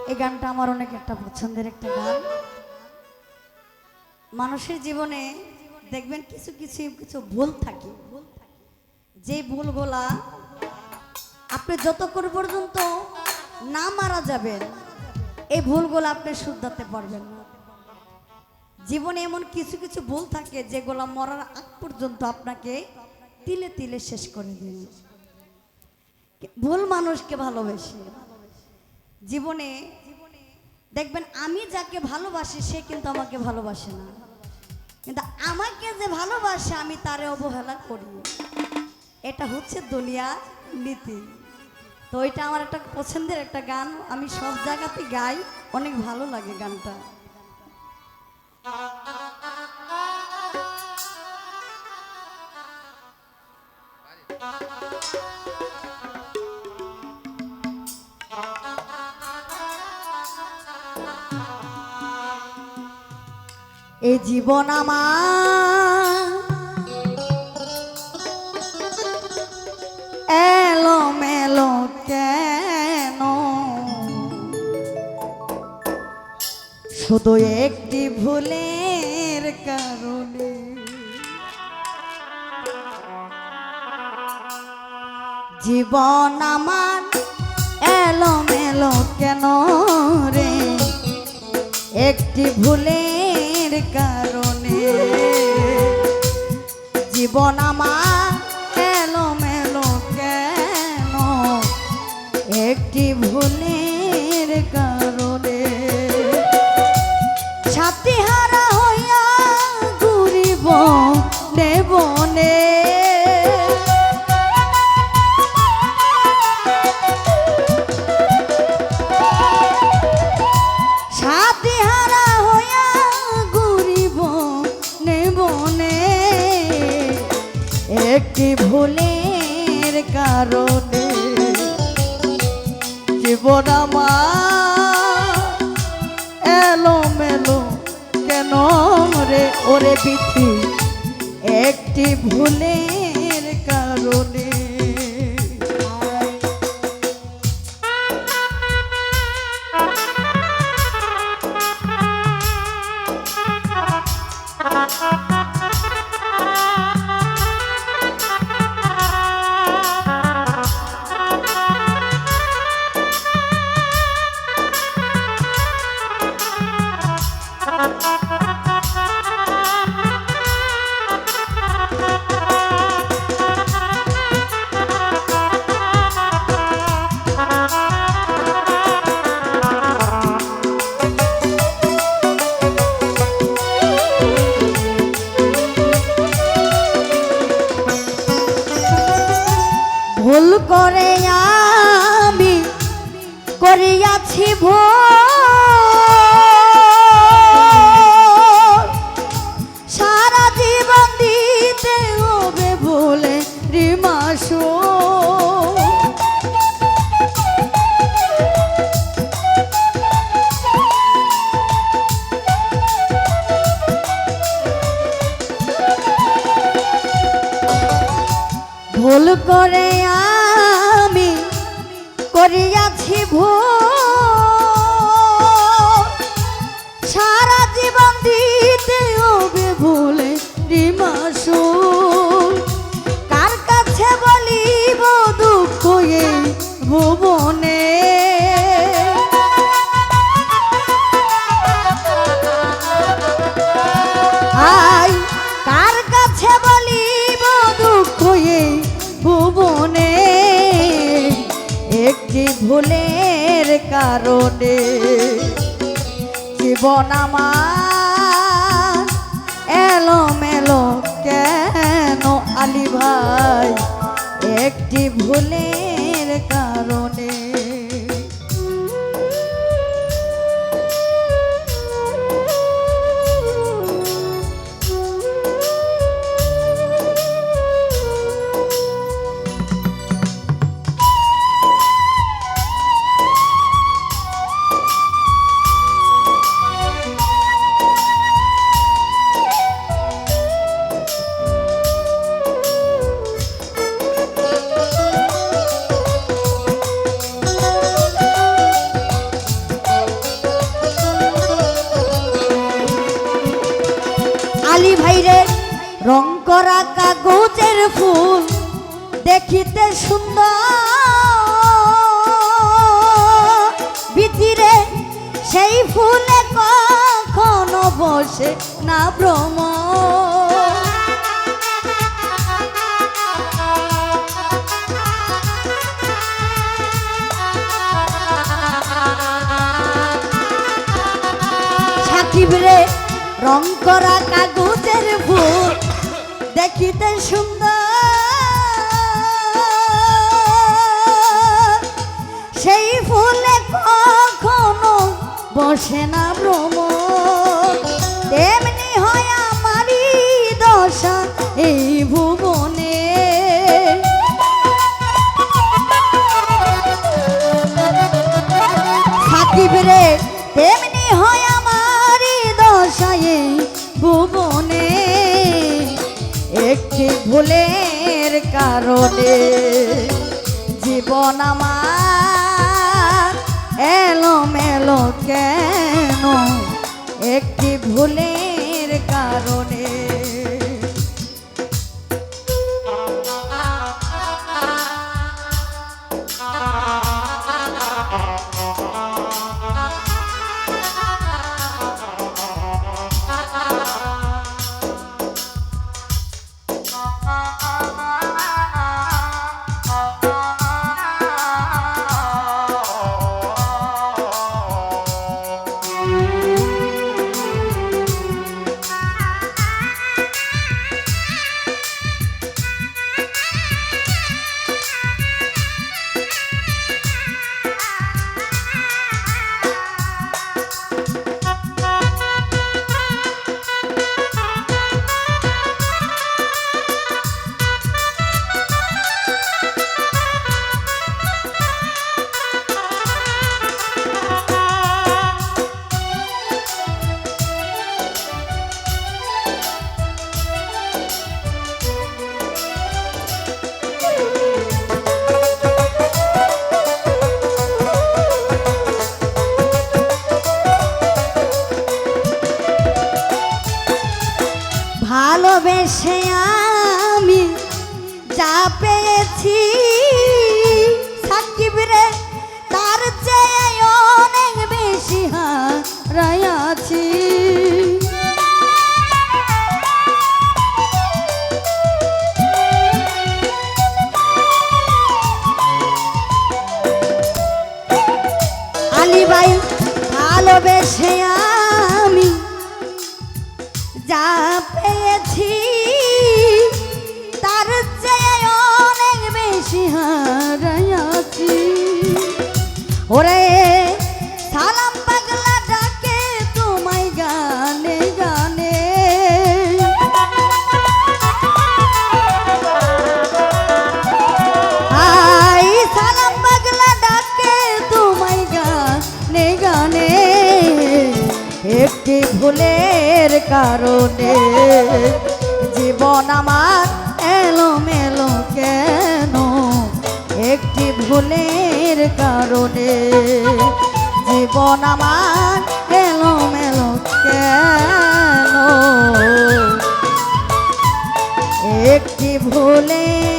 এই গানটা আমার অনেক একটা পছন্দের একটা গান। মানুষের জীবনে দেখবেন কিছু কিছু কিছু ভুল থাকে, যে ভুলগুলা আপনি যতক্ষণ পর্যন্ত না মারা যাবেন এই ভুলগুলো আপনি শুধরাতে পারবেন না। জীবনে এমন কিছু কিছু ভুল থাকে যেগুলো মরার আগ পর্যন্ত আপনাকে তিলে তিলে শেষ করে দেবে। ভুল মানুষকে ভালোবাসে। জীবনে দেখবেন আমি যাকে ভালোবাসি সে কিন্তু আমাকে ভালোবাসে না, কিন্তু আমাকে যে ভালোবাসে আমি তারে অবহেলা করি। এটা হচ্ছে দুনিয়ার নীতি। তো এটা আমার একটা পছন্দের একটা গান, আমি সব জায়গাতে গাই, অনেক ভালো লাগে গানটা। এই জীবন আমার এলো মেলো কেন, শুধু একটি ভুলের কারণে। জীবন আমার এলো মেলো কেন রে, একটি ভুলের কারণে। জীবন আমার এলো মেলো কেন, একটি ভুলের কারণে। সাথী হারা হইয়া ঘুরিব বনে, সাথী হারা হইয়া ঘুরিব বনে, একটি ভুলের কারণে। জীবন আমার এলো মেলো কেন রে ওরে বিধি, একটি ভুলের কারণে। ভুল করে আমি করিয়াছি ভুল, সারা জীবন দিতে হবে ভুলে রিমাসু। ভুল করে আমি করিয়াছি ভুল, সারা জীবন দিতে হবে ভুলে রিমাসুল। কার কাছে বলিব দুঃখ এই ভুবনে, আয় কার কাছে বলিব দুঃখ এই ভুবনে, একটি ভুলের কারণে। জীবন আমার এলো মেলো কেন আলী ভাই, একটি ভুলের কারণে। করা কাগজের ফুল দেখিতে সুন্দর, ভিতরে সেই ফুলে কখনো বসে না ভ্রমর। সাকিব রে রং করা কাগজের ফুল দেখিতে সুন্দর, সেই ফুলে কখনো বসে না ভ্রমর। তেমনি হয় আমারই দশা এই ভুবনে, সাকিব রে তেমনি হয় আমারই দশা এই ভুবনে। একটি ভুলের কারণে জীবন আমার এলোমেলো কেন, একটি ভুলের কারণে। ভালোবেসে আমি যা পেয়েছি সাকিব রে, তার চেয়ে অনেক বেশি হারাইয়াছি। আলী ভাই ভালোবেসে আমি যা পেয়েছি তার চেয়ে অনেক বেশি হারাইয়াছি। ওরে সালাম পাগলা ডাকে তোমায় গানে গানে, আই সালাম পাগলা ডাকে তোমায় গানে গানে। একটি ভুলের কারণে জীবন আমার এলোমেলো কেন, একটি ভুলের কারণে জীবন আমার এলোমেলো কেন, একটি ভুলের